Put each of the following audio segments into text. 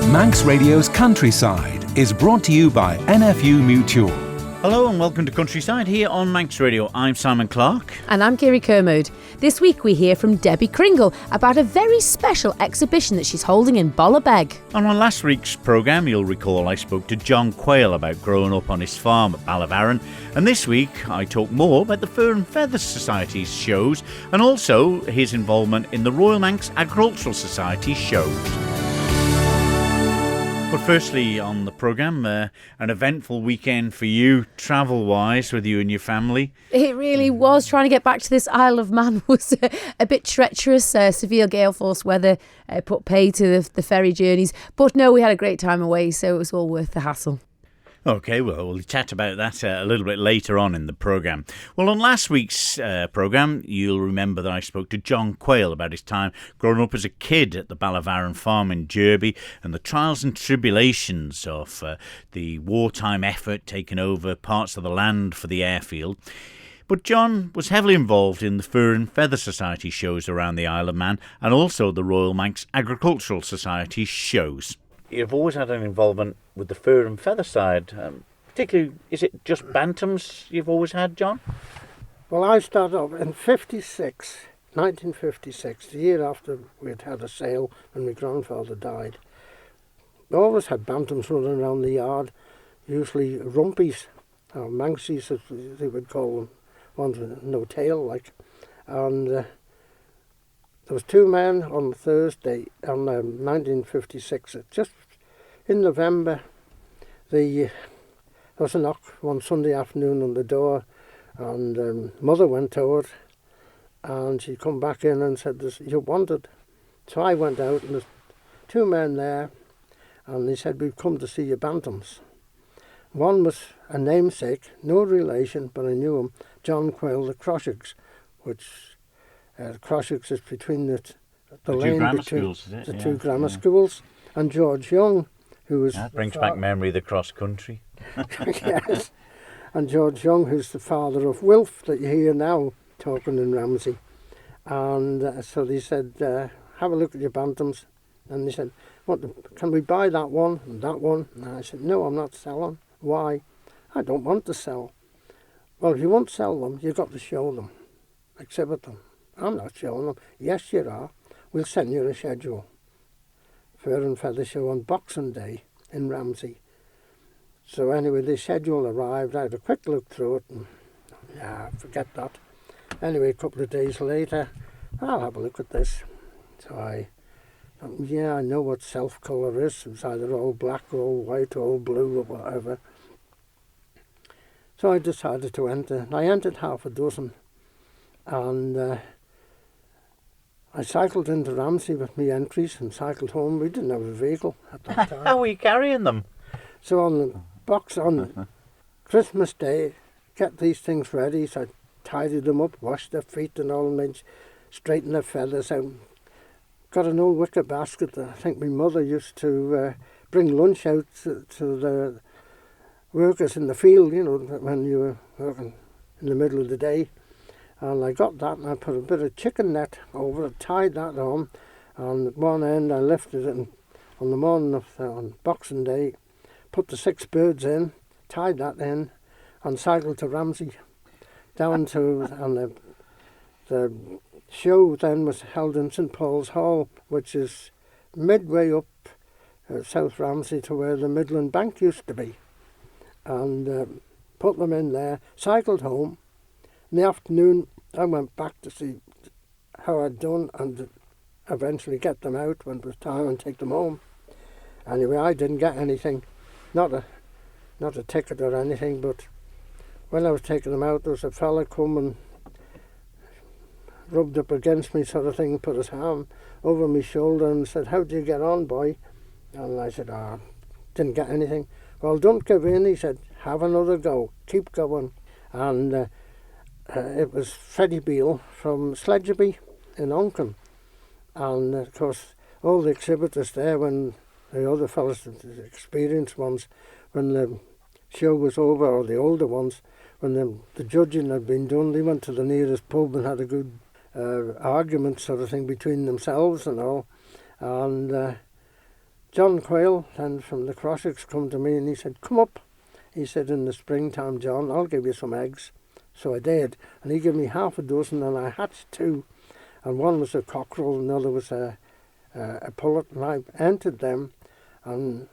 Manx Radio's Countryside is brought to you by NFU Mutual. Hello and welcome to Countryside here on Manx Radio. I'm Simon Clark. And I'm Kirree Kermode. This week we hear from Debbie Kringle about a very special exhibition that she's holding in Ballabeg. And on last week's programme, you'll recall I spoke to John Quayle about growing up on his farm at Ballabeg. And this week I talk more about the Fur and Feather Society's shows and also his involvement in the Royal Manx Agricultural Society shows. But firstly on the programme, an eventful weekend for you, travel-wise, with you and your family. It really was. Trying to get back to this Isle of Man was a bit treacherous. Severe gale force weather put pay to the ferry journeys. But no, we had a great time away, so it was all worth the hassle. OK, well, we'll chat about that a little bit later on in the programme. Well, on last week's programme, you'll remember that I spoke to John Quayle about his time growing up as a kid at the Ballabeg farm in Kirree and the trials and tribulations of the wartime effort taking over parts of the land for the airfield. But John was heavily involved in the Fur and Feather Society shows around the Isle of Man and also the Royal Manx Agricultural Society shows. You've always had an involvement with the fur and feather side. Particularly, is it just bantams you've always had, John? Well, I started off in 1956, the year after we'd had a sale when my grandfather died. We always had bantams running around the yard, usually rumpies, or manxies as they would call them, ones with no tail like. And there was two men on Thursday on 1956, just in November. There was a knock one Sunday afternoon on the door, and mother went to it, and she come back in and said, "You're wanted." So I went out, and there's two men there, and they said, "We've come to see your bantams." One was a namesake, no relation, but I knew him, John Quayle, the Crosshicks, which Crosshicks is between the lane grammar between schools, is it? the Yeah, two grammar schools, and George Young, who was that brings back memory of the cross country. Yes, and George Young, who's the father of Wilf that you hear now talking in Ramsey. And so they said, "Have a look at your bantams," and they said, "Can we buy that one and that one?" And I said, "No, I'm not selling." "Why?" "I don't want to sell." "Well, if you won't sell them, you've got to show them, exhibit them." "I'm not showing them." "Yes, you are. We'll send you a schedule. Fur and Feather Show on Boxing Day in Ramsey." So anyway, the schedule arrived. I had a quick look through it and, forget that. Anyway, a couple of days later, "I'll have a look at this." So I know what self-colour is. It's either all black or all white or all blue or whatever. So I decided to enter. I entered half a dozen, and I cycled into Ramsey with my entries and cycled home. We didn't have a vehicle at that time. How were you carrying them? So on the box on Christmas Day, get these things ready. So I tidied them up, washed their feet and all, and straightened their feathers out. Got an old wicker basket that I think my mother used to bring lunch out to the workers in the field, when you were working in the middle of the day. And I got that, and I put a bit of chicken net over it, tied that on. And at one end I lifted it, and on the morning of on Boxing Day, put the 6 birds in, tied that in, and cycled to Ramsey. Down to, and the show then was held in St Paul's Hall, which is midway up South Ramsey to where the Midland Bank used to be. And put them in there, cycled home. In the afternoon, I went back to see how I'd done and eventually get them out when it was time and take them home. Anyway, I didn't get anything, not a ticket or anything, but when I was taking them out, there was a fella come and rubbed up against me sort of thing, put his arm over my shoulder and said, "How do you get on, boy?" And I said, didn't get anything. "Well, don't give in," he said, "have another go, keep going." And it was Freddie Beale from Sledgerby in Onchan. And of course, all the exhibitors there, when the other fellas, the experienced ones, when the show was over, or the older ones, when the judging had been done, they went to the nearest pub and had a good argument sort of thing between themselves and all. And John Quayle, then from the Crossicks, come to me and he said, come up. He said, in the springtime, John, I'll give you some eggs. So I did. And he gave me half a dozen and I hatched 2. And one was a cockerel, another was a pullet. And I entered them. And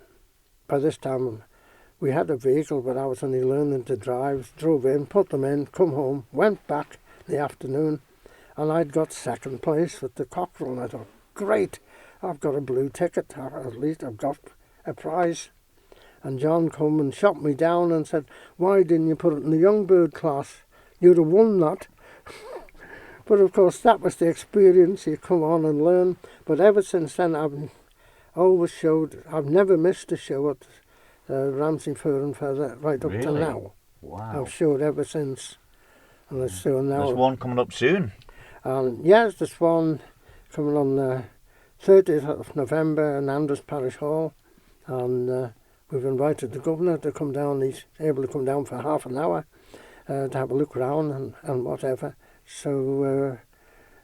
by this time, we had a vehicle, but I was only learning to drive. Drove in, put them in, come home, went back in the afternoon. And I'd got second place with the cockerel. And I thought, great, I've got a blue ticket. Or at least I've got a prize. And John come and shot me down and said, why didn't you put it in the young bird class? You'd have won that. But of course that was the experience, you come on and learn. But ever since then I've always showed, I've never missed a show at Ramsey Fur and Feather right up till now. Wow. I've showed ever since. And I show now. There's one coming up soon. And yes, there's one coming on the 30th of November in Andrews Parish Hall. And we've invited the governor to come down. He's able to come down for half an hour to have a look around and whatever. So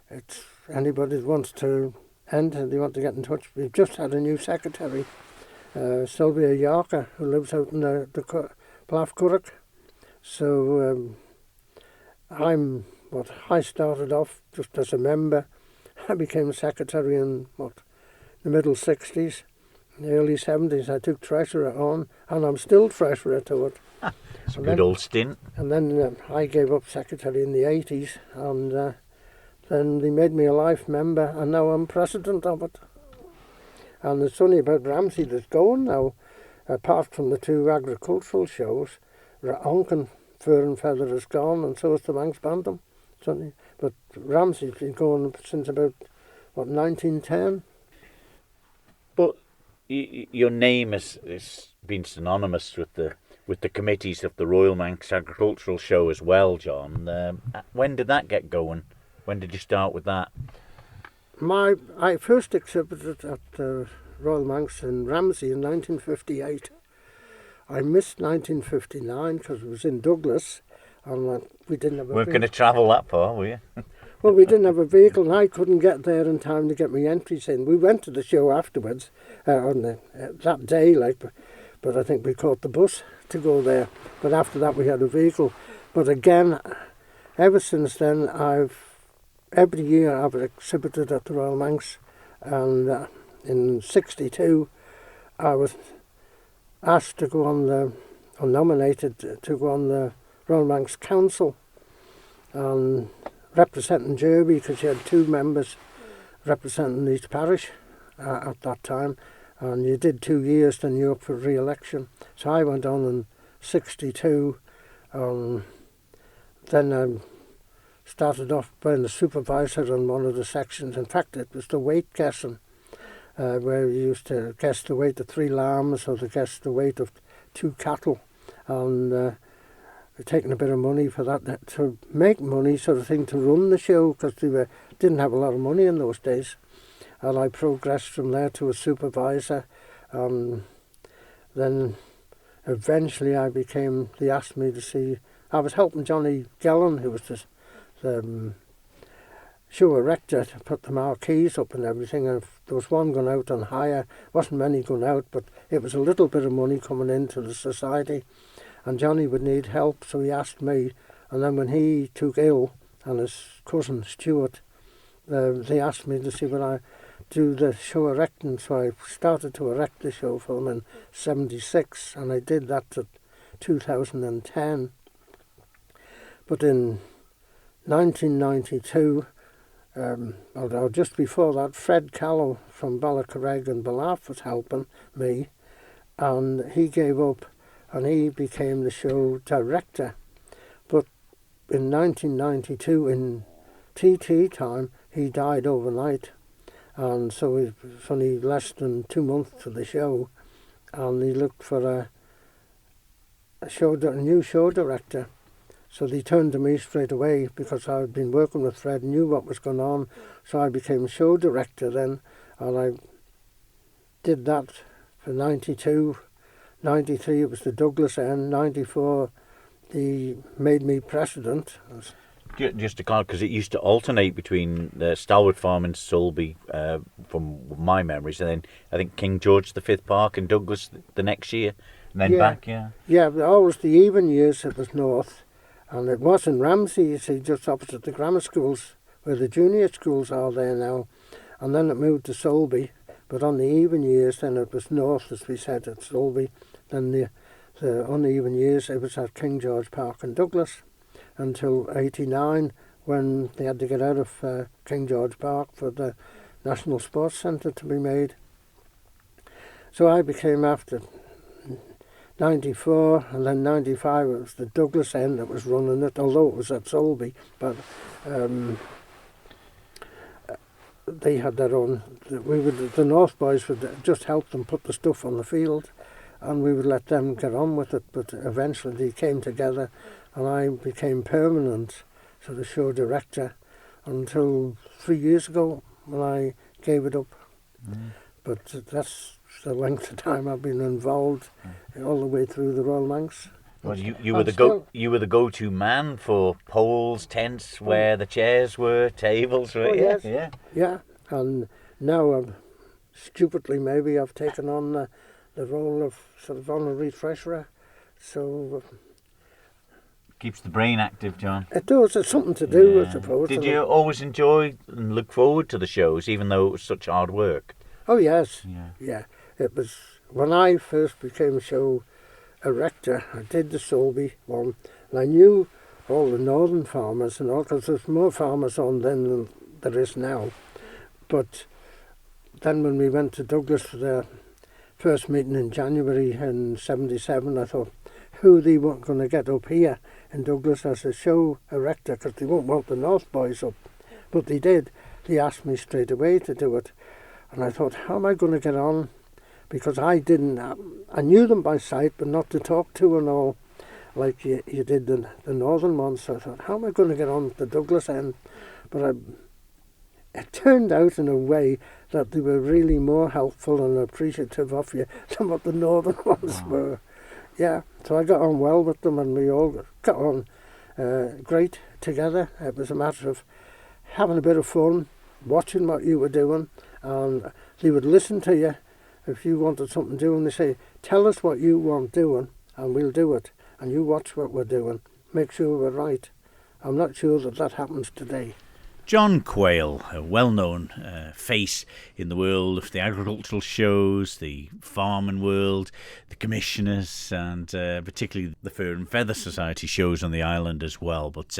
it's anybody that wants to enter, they want to get in touch. We've just had a new secretary, Sylvia Yarker, who lives out in the Ballabeg. So I started off just as a member. I became secretary in the middle 60s. In the early 70s, I took treasurer on, and I'm still treasurer to it. It's a good old stint. And then I gave up secretary in the 80s, and then they made me a life member, and now I'm president of it. And it's only about Ramsey that's going now, apart from the 2 agricultural shows. Onken Fur and Feather is gone, and so is the Manx Bantam. But Ramsey's been going since about, 1910? But your name has been synonymous with the committees of the Royal Manx Agricultural Show as well, John. When did that get going? When did you start with that? I first exhibited at the Royal Manx in Ramsey in 1958. I missed 1959 because it was in Douglas, and we didn't have a Weren't going to travel that far, were you? Well, we didn't have a vehicle, and I couldn't get there in time to get my entries in. We went to the show afterwards on that day, but I think we caught the bus to go there. But after that, we had a vehicle. But again, ever since then, every year I've exhibited at the Royal Manx, and in '62, I was asked to go or nominated to go on the Royal Manx Council, and representing Kirree, because you had 2 members representing each parish at that time, and you did 2 years, then you're up for re-election. So I went on in '62, then I started off being the supervisor on one of the sections. In fact, it was the weight guessing, where you used to guess the weight of 3 lambs or to guess the weight of 2 cattle, and taking a bit of money for that to make money, sort of thing, to run the show, because they didn't have a lot of money in those days. And I progressed from there to a supervisor. Then eventually they asked me to see, I was helping Johnny Gellan, who was the show erector, to put the marquees up and everything, and there was one going out on hire. Wasn't many going out, but it was a little bit of money coming into the society, and Johnny would need help, so he asked me. And then when he took ill, and his cousin Stuart, they asked me to see would I do the show erecting, so I started to erect the show for them in '76, and I did that to 2010. But in 1992, although just before that, Fred Callow from Ballacurreg and Ballaf was helping me, and he gave up and he became the show director. But in 1992, in TT time, he died overnight, and so it was only less than 2 months to the show, and he looked for a new show director. So they turned to me straight away, because I had been working with Fred, knew what was going on, so I became show director then, and I did that for 92. 93 it was the Douglas end, 94 they made me president. Just to clarify, because it used to alternate between the Stalwart Farm in Sulby, from my memories, and then I think King George V Park in Douglas the next year, and then back, Yeah, but always the even years it was north, and it was in Ramsey, you see, just opposite the grammar schools, where the junior schools are there now, and then it moved to Sulby, but on the even years then it was north, as we said, at Sulby, then the uneven years it was at King George Park in Douglas, until 89, when they had to get out of King George Park for the National Sports Centre to be made. So I became, after 94 and then 95, it was the Douglas end that was running it, although it was at Sulby, but they had their own. The North boys would just help them put the stuff on the field, and we would let them get on with it, but eventually they came together and I became permanent sort of show director until 3 years ago when I gave it up. But that's the length of time I've been involved all the way through the Royal Manx. Well, you were the go-to man for poles, tents, where the chairs were, tables, right? Oh, yes. Yeah, and now stupidly maybe I've taken on the role of sort of honorary treasurer, so keeps the brain active, John. It does. It's something to do, I suppose. Did you always enjoy and look forward to the shows, even though it was such hard work? Oh yes, yeah. It was when I first became show erector. I did the Sulby one, and I knew all the northern farmers and all, because there's more farmers on then than there is now. But then when we went to Douglas for the first meeting in January in '77, I thought, who they weren't going to get up here in Douglas as a show erector, because they won't want the North boys up. But they did. They asked me straight away to do it. And I thought, how am I going to get on? Because I knew them by sight, but not to talk to and all, like you did the northern ones. So I thought, how am I going to get on with the Douglas end? But it turned out in a way that they were really more helpful and appreciative of you than what the northern ones were. Yeah, so I got on well with them, and we all got on great together. It was a matter of having a bit of fun, watching what you were doing, and they would listen to you if you wanted something doing. They say, tell us what you want doing and we'll do it, and you watch what we're doing, make sure we're right. I'm not sure that happens today. John Quayle, a well-known face in the world of the agricultural shows, the farming world, the commissioners, and particularly the Fur and Feather Society shows on the island as well. But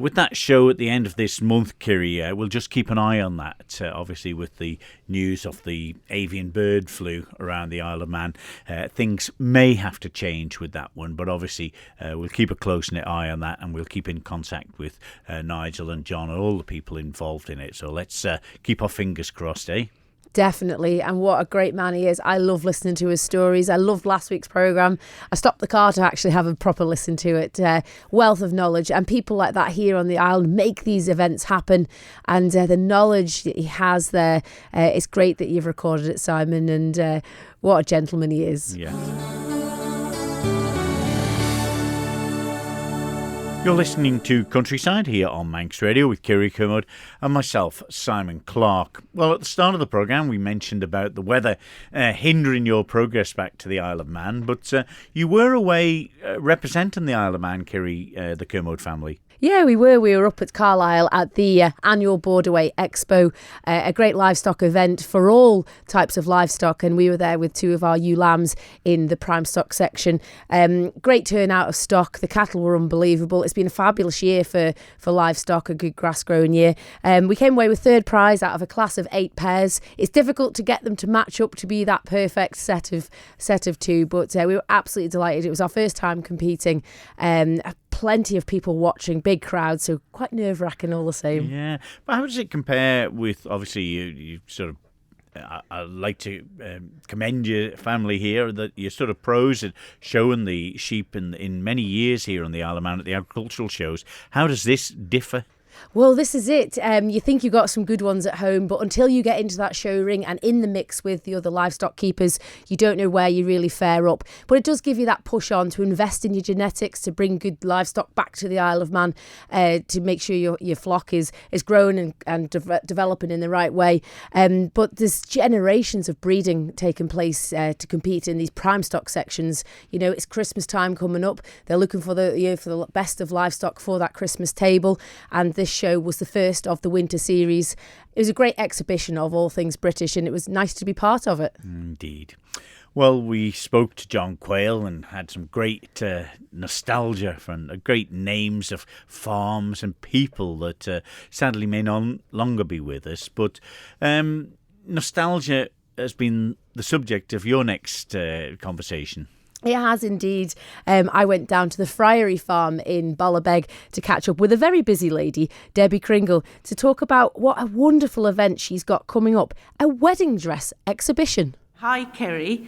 with that show at the end of this month, Kirree, we'll just keep an eye on that. Obviously, with the news of the avian bird flu around the Isle of Man, things may have to change with that one. But obviously, we'll keep a close-knit eye on that, and we'll keep in contact with Nigel and John and all the people involved in it. So let's keep our fingers crossed, eh? Definitely, and what a great man he is. I love listening to his stories. I loved last week's programme. I stopped the car to actually have a proper listen to it. Wealth of knowledge, and people like that here on the island make these events happen, and the knowledge that he has there, it's great that you've recorded it, Simon, and what a gentleman he is. Yeah. You're listening to Countryside here on Manx Radio with Kirree Kermode and myself, Simon Clark. Well, at the start of the programme, we mentioned about the weather hindering your progress back to the Isle of Man, but you were away representing the Isle of Man, Kirree, the Kermode family. Yeah, we were. We were up at Carlisle at the annual Borderway Expo, a great livestock event for all types of livestock, and we were there with two of our ewe lambs in the prime stock section. Great turnout of stock. The cattle were unbelievable. It's been a fabulous year for livestock, a good grass growing year. We came away with third prize out of a class of 8 pairs. It's difficult to get them to match up to be that perfect set of two, but we were absolutely delighted. It was our first time competing. Plenty of people watching, big crowds, so quite nerve-wracking all the same. Yeah, but how does it compare with, obviously, you sort of, I'd like to commend your family here, that you're sort of pros at showing the sheep in many years here on the Isle of Man at the agricultural shows. How does this differ? Well, this is it. You think you've got some good ones at home, but until you get into that show ring and in the mix with the other livestock keepers, you don't know where you really fare up. But it does give you that push on to invest in your genetics, to bring good livestock back to the Isle of Man, to make sure your flock is growing and developing in the right way. But there's generations of breeding taking place to compete in these prime stock sections. You know, it's Christmas time coming up. They're looking for the best of livestock for that Christmas table, and this show was the first of the winter series. It was a great exhibition of all things British, and it was nice to be part of it. Indeed. Well, we spoke to John Quayle and had some great nostalgia from great names of farms and people that sadly may no longer be with us. But nostalgia has been the subject of your next conversation. It has indeed. I went down to the Friary Farm in Ballabeg to catch up with a very busy lady, Debbie Kringle, to talk about what a wonderful event she's got coming up, a wedding dress exhibition. Hi, Kirree.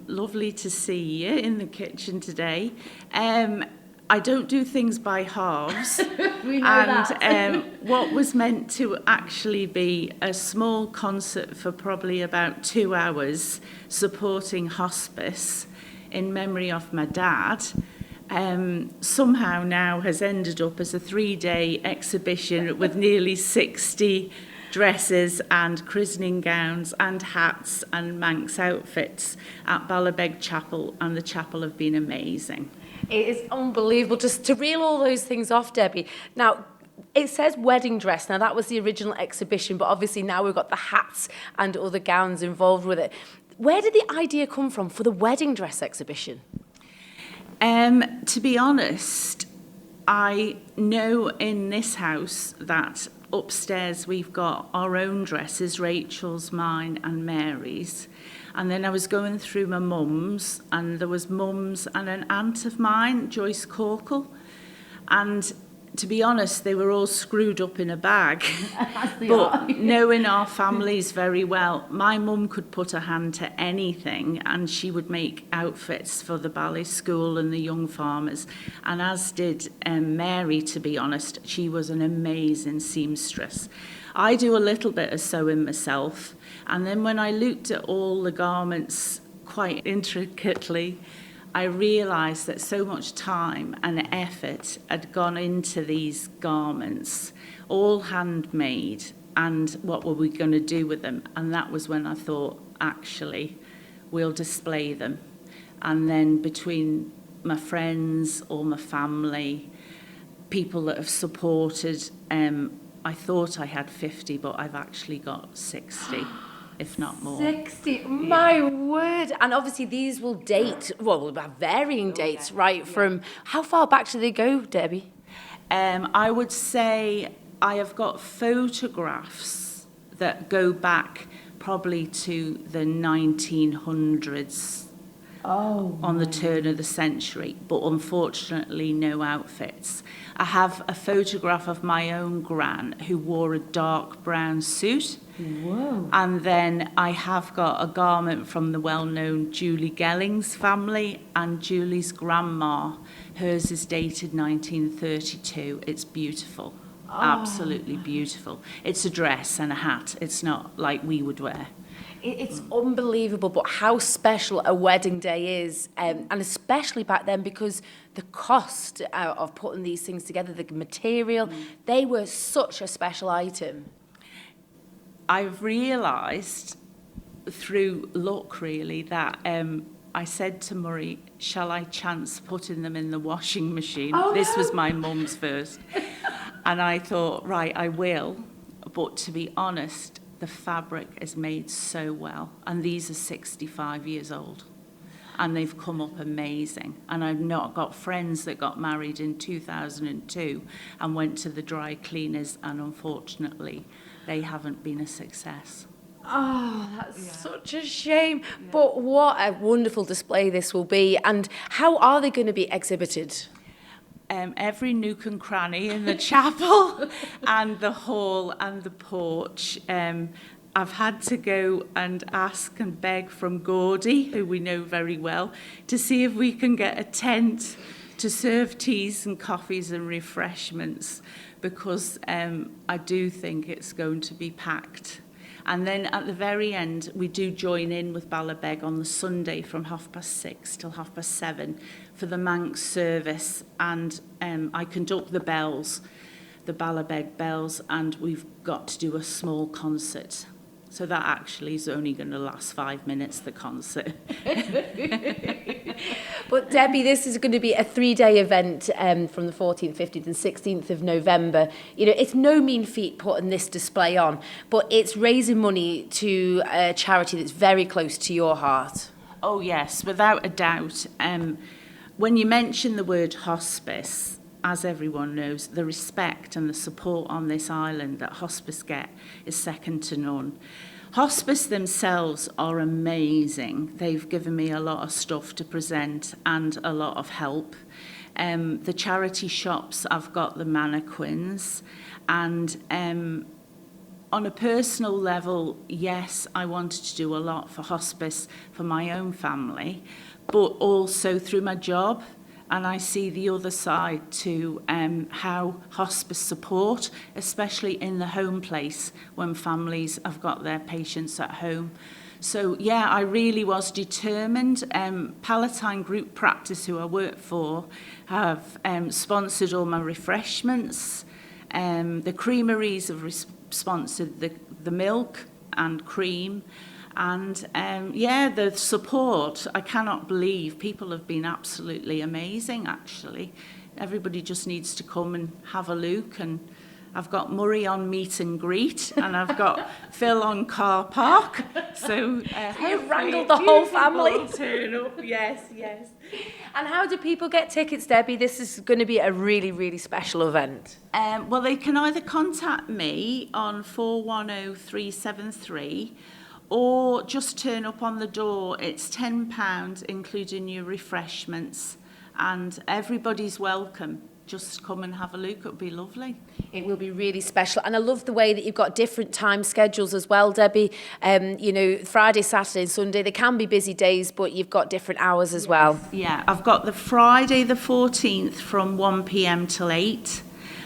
Lovely to see you in the kitchen today. I don't do things by halves. We know that. What was meant to actually be a small concert for probably about 2 hours supporting hospice in memory of my dad, somehow now has ended up as a 3-day exhibition with nearly 60 dresses and christening gowns and hats and Manx outfits at Ballabeg Chapel, and the chapel have been amazing. It is unbelievable just to reel all those things off, Debbie. Now, it says wedding dress. Now, that was the original exhibition, but obviously now we've got the hats and other gowns involved with it. Where did the idea come from for the wedding dress exhibition? To be honest, I know in this house that upstairs we've got our own dresses, Rachel's, mine and Mary's. And then I was going through my mum's, and there was mum's and an aunt of mine, Joyce Corkle. And to be honest, they were all screwed up in a bag. But knowing our families very well, my mum could put her hand to anything, and she would make outfits for the ballet school and the young farmers. And as did Mary, to be honest. She was an amazing seamstress. I do a little bit of sewing myself. And then when I looked at all the garments quite intricately, I realised that so much time and effort had gone into these garments, all handmade, and what were we going to do with them? And that was when I thought, actually, we'll display them. And then between my friends, all my family, people that have supported, I thought I had 50, but I've actually got 60. If not more. 60, my word. And obviously these will date, well, we'll have varying dates, right, from, how far back do they go, Debbie? I would say I have got photographs that go back probably to the 1900s. On the turn of the century, but unfortunately no outfits. I have a photograph of my own gran who wore a dark brown suit. Whoa. And then I have got a garment from the well-known Julie Gelling's family and Julie's grandma. Hers is dated 1932. It's beautiful. Absolutely beautiful. It's a dress and a hat. It's not like we would wear. It's unbelievable, but how special a wedding day is, and especially back then, because the cost of putting these things together, the material, they were such a special item. I've realised through luck, really, that I said to Murray, shall I chance putting them in the washing machine? This was my mum's first. And I thought, right, I will. But to be honest, the fabric is made so well. And these are 65 years old. And they've come up amazing. And I've not got friends that got married in 2002 and went to the dry cleaners, and unfortunately, they haven't been a success. Oh, that's such a shame. But what a wonderful display this will be. And how are they going to be exhibited? Every nook and cranny in the chapel and the hall and the porch. I've had to go and ask and beg from Gordy, who we know very well, to see if we can get a tent to serve teas and coffees and refreshments, because I do think it's going to be packed. And then at the very end, we do join in with Ballabeg on the Sunday from 6:30 till 7:30 for the Manx service. And I conduct the bells, the Ballabeg bells, and we've got to do a small concert. So that actually is only going to last 5 minutes, the concert. But Debbie, this is going to be a 3-day event from the 14th, 15th and 16th of November. You know, it's no mean feat putting this display on, but it's raising money to a charity that's very close to your heart. Oh yes, without a doubt. When you mention the word hospice, as everyone knows, the respect and the support on this island that hospice get is second to none. Hospice themselves are amazing. They've given me a lot of stuff to present and a lot of help. The charity shops, I've got the mannequins, and on a personal level, yes, I wanted to do a lot for hospice for my own family, but also through my job. And I see the other side to how hospice support, especially in the home place when families have got their patients at home. So yeah, I really was determined. Palatine Group Practice, who I work for, have sponsored all my refreshments. The creameries have sponsored the milk and cream. And yeah, the support, I cannot believe. People have been absolutely amazing, actually. Everybody just needs to come and have a look. And I've got Murray on meet and greet, and I've got Phil on car park. So You've wrangled the whole family. Turn up, yes. And how do people get tickets, Debbie? This is going to be a really, really special event. Well, they can either contact me on 410373, or just turn up on the door. It's £10, including your refreshments, and everybody's welcome. Just come and have a look. It'll be lovely. It will be really special. And I love the way that you've got different time schedules as well, Debbie. You know, Friday, Saturday and Sunday, they can be busy days, but you've got different hours as well. Yeah, I've got the Friday the 14th from 1 p.m. till 8.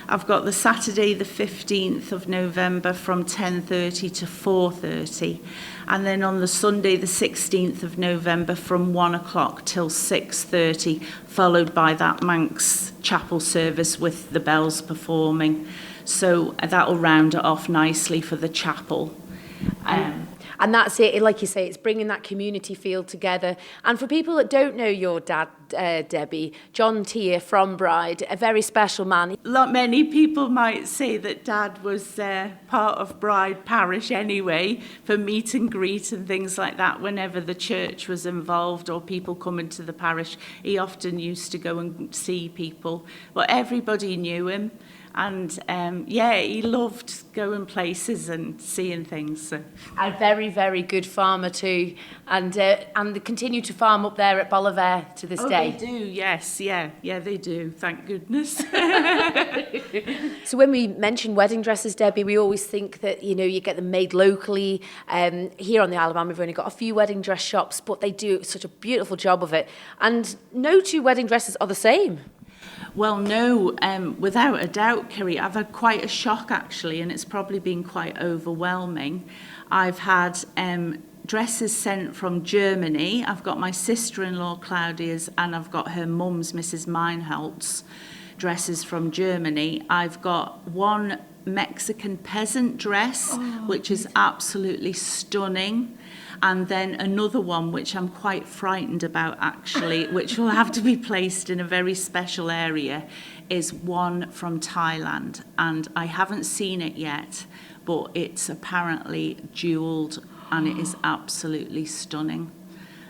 I've got the Saturday the 15th of November from 10:30 to 4:30. And then on the Sunday the 16th of November from 1 o'clock till 6:30, followed by that Manx chapel service with the bells performing. So that'll round it off nicely for the chapel. And that's it, like you say, it's bringing that community feel together. And for people that don't know your dad, Debbie, John Tier from Bride, a very special man. Many people might say that Dad was part of Bride Parish anyway, for meet and greet and things like that. Whenever the church was involved or people coming to the parish, he often used to go and see people. But everybody knew him. And yeah, he loved going places and seeing things. So. A very, very good farmer too, and they continue to farm up there at Ballabeg to this day. They do, yes, yeah, they do. Thank goodness. So when we mention wedding dresses, Debbie, we always think that you get them made locally. Here on the Isle of Man, we've only got a few wedding dress shops, but they do such a beautiful job of it. And no two wedding dresses are the same. Well, no, without a doubt, Kirree, I've had quite a shock, actually, and it's probably been quite overwhelming. I've had dresses sent from Germany. I've got my sister-in-law, Claudia's, and I've got her mum's, Mrs. Meinholt's, dresses from Germany. I've got one Mexican peasant dress, which is absolutely stunning. And then another one, which I'm quite frightened about, actually, which will have to be placed in a very special area, is one from Thailand. And I haven't seen it yet, but it's apparently jewelled, and it is absolutely stunning.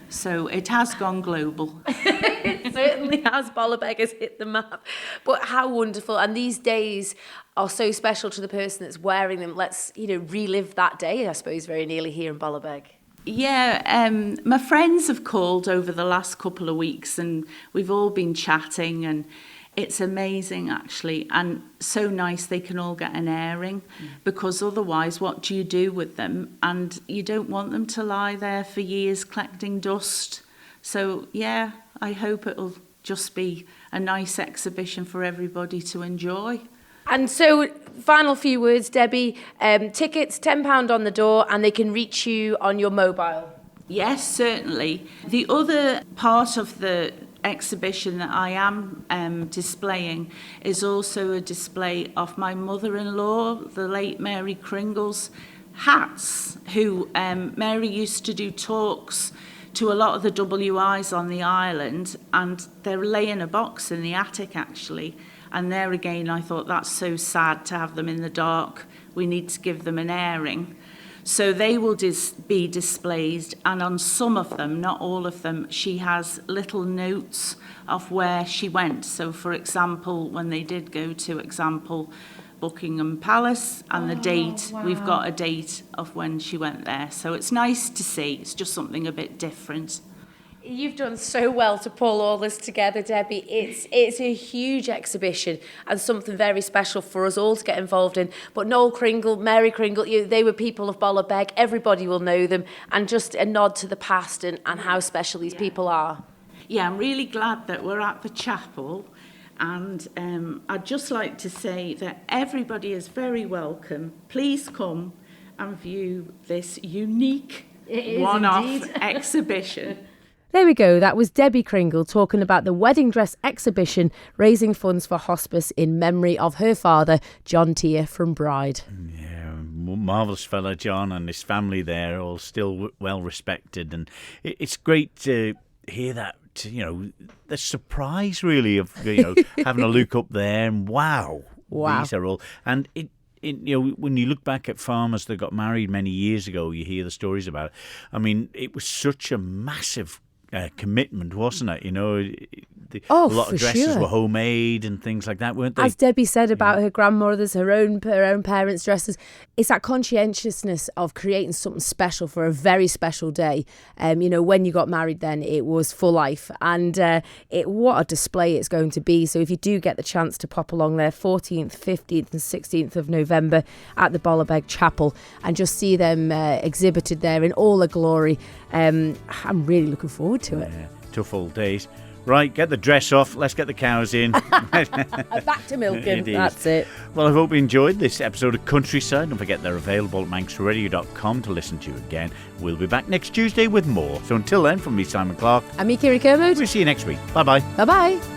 So it has gone global. It certainly has. Ballabeg has hit the map. But how wonderful. And these days are so special to the person that's wearing them. Let's, relive that day, I suppose, very nearly here in Ballabeg. Yeah, my friends have called over the last couple of weeks, and we've all been chatting, and it's amazing, actually, and so nice they can all get an airing, because otherwise what do you do with them? And you don't want them to lie there for years collecting dust. So yeah, I hope it'll just be a nice exhibition for everybody to enjoy. And so, final few words, Debbie. Tickets, £10 on the door, and they can reach you on your mobile. Yes, certainly. The other part of the exhibition that I am displaying is also a display of my mother-in-law, the late Mary Kringle's hats, who Mary used to do talks to a lot of the WIs on the island, and they're laying a box in the attic actually. And there again, I thought that's so sad to have them in the dark. We need to give them an airing. So they will be displayed, and on some of them, not all of them, she has little notes of where she went. So, for example, when they did go to, Buckingham Palace, and the date, we've got a date of when she went there. So it's nice to see. It's just something a bit different. You've done so well to pull all this together, Debbie. It's a huge exhibition and something very special for us all to get involved in. But Noel Kringle, Mary Kringle, they were people of Ballabeg. Everybody will know them. And just a nod to the past and how special these people are. Yeah, I'm really glad that we're at the chapel. And I'd just like to say that everybody is very welcome. Please come and view this unique one-off exhibition. There we go. That was Debbie Kringle talking about the wedding dress exhibition, raising funds for hospice in memory of her father, John Tier from Bride. Yeah, marvellous fella, John, and his family there, all still well respected. And it's great to hear that, the surprise really of, having a look up there and wow. These are all. And when you look back at farmers that got married many years ago, you hear the stories about it. I mean, it was such a massive commitment, wasn't it? A lot of dresses were homemade and things like that, weren't they? As Debbie said about her grandmother's, her own parents' dresses, it's that conscientiousness of creating something special for a very special day. When you got married then, it was for life. And what a display it's going to be. So if you do get the chance to pop along there, 14th, 15th and 16th of November at the Ballabeg Chapel and just see them exhibited there in all their glory, I'm really looking forward to it. Yeah, tough old days. Right, get the dress off. Let's get the cows in. Back to milking. That's it. Well, I hope you enjoyed this episode of Countryside. Don't forget they're available at manxradio.com to listen to again. We'll be back next Tuesday with more. So until then, from me, Simon Clark. And me, Kirree Kermode. We'll see you next week. Bye-bye. Bye-bye.